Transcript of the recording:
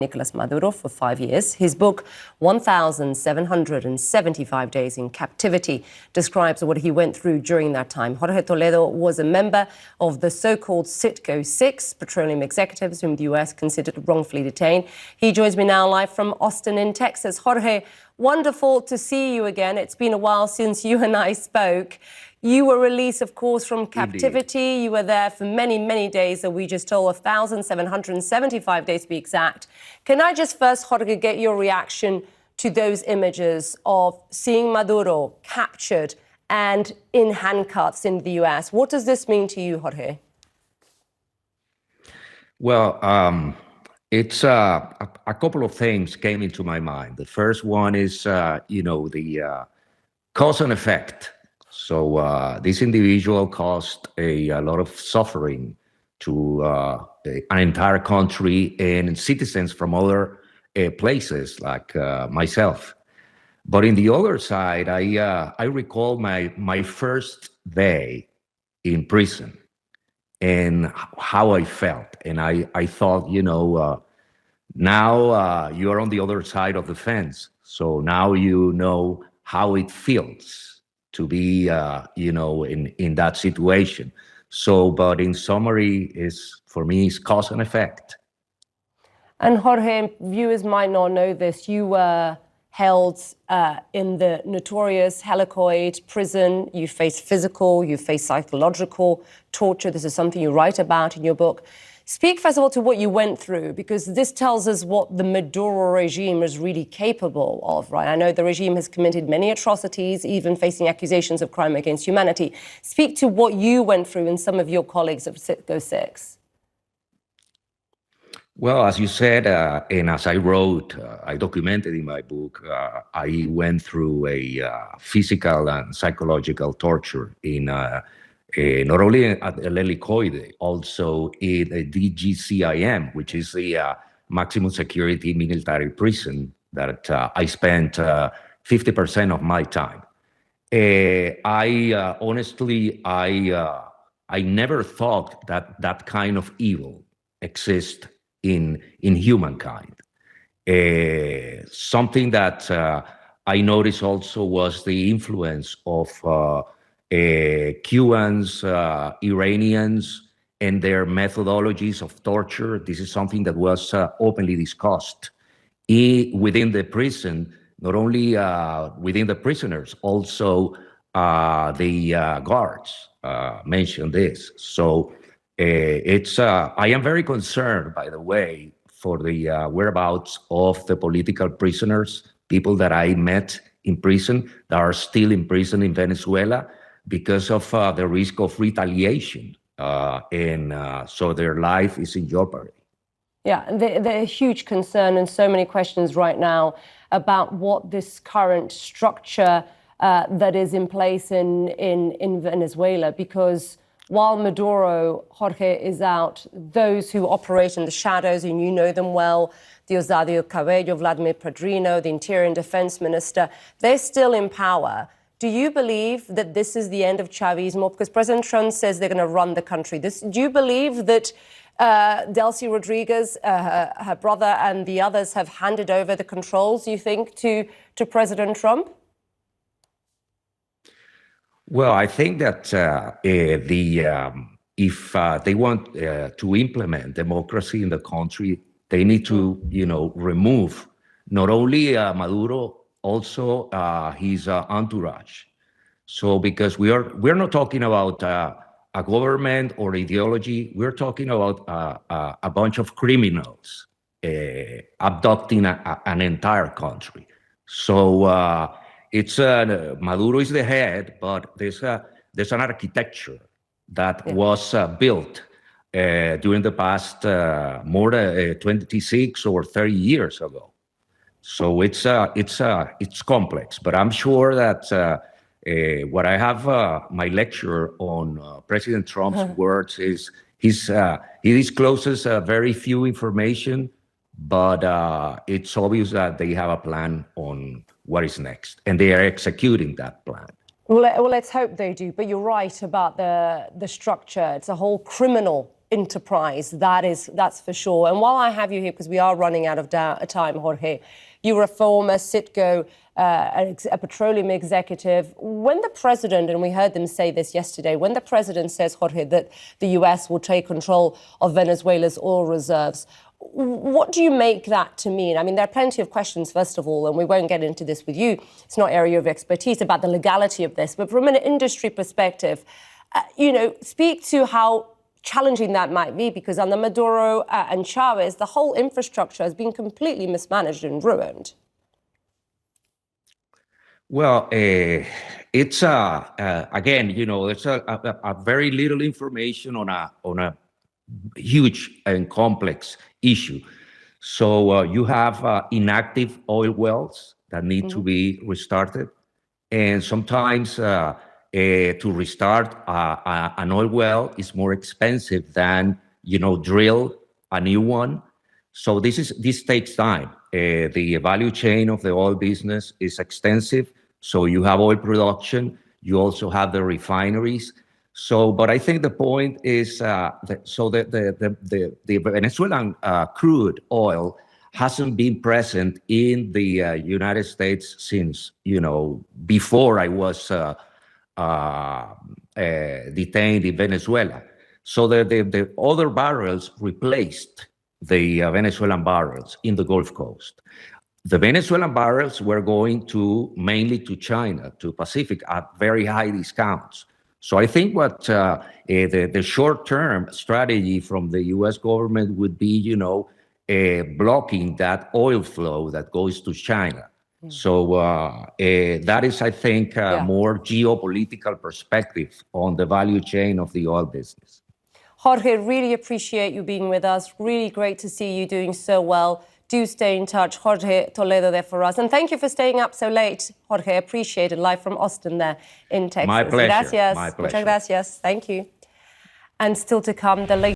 Nicolas Maduro for 5 years. His book, 1,775 Days in Captivity, describes what he went through during that time. Jorge Toledo was a member of the so-called Citgo Six, petroleum executives whom the US considered wrongfully detained. He joins me now live from Austin in Texas. Jorge, wonderful to see you again. It's been a while since you and I spoke. You were released, of course, from captivity. Indeed. You were there for many, many days, that we just told 1,775 days to be exact. Can I just first, Jorge, get your reaction to those images of seeing Maduro captured and in handcuffs in the US? What does this mean to you, Jorge? Well, it's a couple of things came into my mind. The first one is, the cause and effect. So this individual caused a lot of suffering to an entire country and citizens from other places like myself. But in the other side, I recall my first day in prison and how I felt. And I thought, now you're on the other side of the fence. So now you know how it feels to be, in that situation. So, but in summary, for me, is cause and effect. And Jorge, viewers might not know this. You were held in the notorious helicoid prison. You faced physical, you faced psychological torture. This is something you write about in your book. Speak, first of all, to what you went through, because this tells us what the Maduro regime is really capable of, right? I know the regime has committed many atrocities, even facing accusations of crime against humanity. Speak to what you went through and some of your colleagues at Citgo Six. Well, as you said, and as I wrote, I documented in my book, I went through a physical and psychological torture in not only at El Helicoide, also in the DGCIM, which is the maximum security military prison that I spent 50% of my time. Honestly, I never thought that kind of evil exists in humankind. Something that I noticed also was the influence of Cubans, Iranians, and their methodologies of torture. This is something that was openly discussed within the prison, not only within the prisoners, also the guards mentioned this. So I am very concerned, by the way, for the whereabouts of the political prisoners, people that I met in prison that are still in prison in Venezuela, because of the risk of retaliation, so their life is in jeopardy. Yeah, there's a huge concern and so many questions right now about what this current structure that is in place in Venezuela, because while Maduro, Jorge, is out, those who operate in the shadows, and you know them well, Diosdado Cabello, Vladimir Padrino, the Interior and Defense Minister, they're still in power. Do you believe that this is the end of Chavismo? Because President Trump says they're going to run the country. Do you believe that Delcy Rodriguez, her brother, and the others have handed over the controls, you think, to President Trump? Well, I think that if they want to implement democracy in the country, they need to, remove not only Maduro, also his entourage. So because we're not talking about a government or ideology, we're talking about a bunch of criminals abducting an entire country. So it's Maduro is the head, but there's an architecture that was built during the past more than 26 or 30 years ago. So it's complex, but I'm sure that what I have my lecture on President Trump's words is he discloses very few information, but it's obvious that they have a plan on what is next, and they are executing that plan. Well, let's hope they do. But you're right about the structure. It's a whole criminal enterprise. That's for sure. And while I have you here, because we are running out of time, Jorge, you were a former Citgo, a petroleum executive. When the president, and we heard them say this yesterday, when the president says, Jorge, that the US will take control of Venezuela's oil reserves, what do you make that to mean? I mean, there are plenty of questions, first of all, and we won't get into this with you. It's not area of expertise about the legality of this. But from an industry perspective, speak to how challenging that might be, because under Maduro and Chavez, the whole infrastructure has been completely mismanaged and ruined. Well, it's again, there's a very little information on a huge and complex issue. So you have inactive oil wells that need to be restarted, and sometimes to restart an oil well is more expensive than drill a new one. So this takes time. The value chain of the oil business is extensive. So you have oil production, you also have the refineries. So, but I think the point is the Venezuelan crude oil hasn't been present in the United States since before I was detained in Venezuela. So the other barrels replaced the Venezuelan barrels in the Gulf Coast. The Venezuelan barrels were going mainly to China, to Pacific, at very high discounts. So I think what the short-term strategy from the U.S. government would be, blocking that oil flow that goes to China. So that is, I think, more geopolitical perspective on the value chain of the oil business. Jorge, really appreciate you being with us. Really great to see you doing so well. Do stay in touch. Jorge Toledo there for us. And thank you for staying up so late, Jorge. Appreciate it. Live from Austin there in Texas. My pleasure. Gracias. My pleasure. Muchas gracias. Thank you. And still to come, the latest.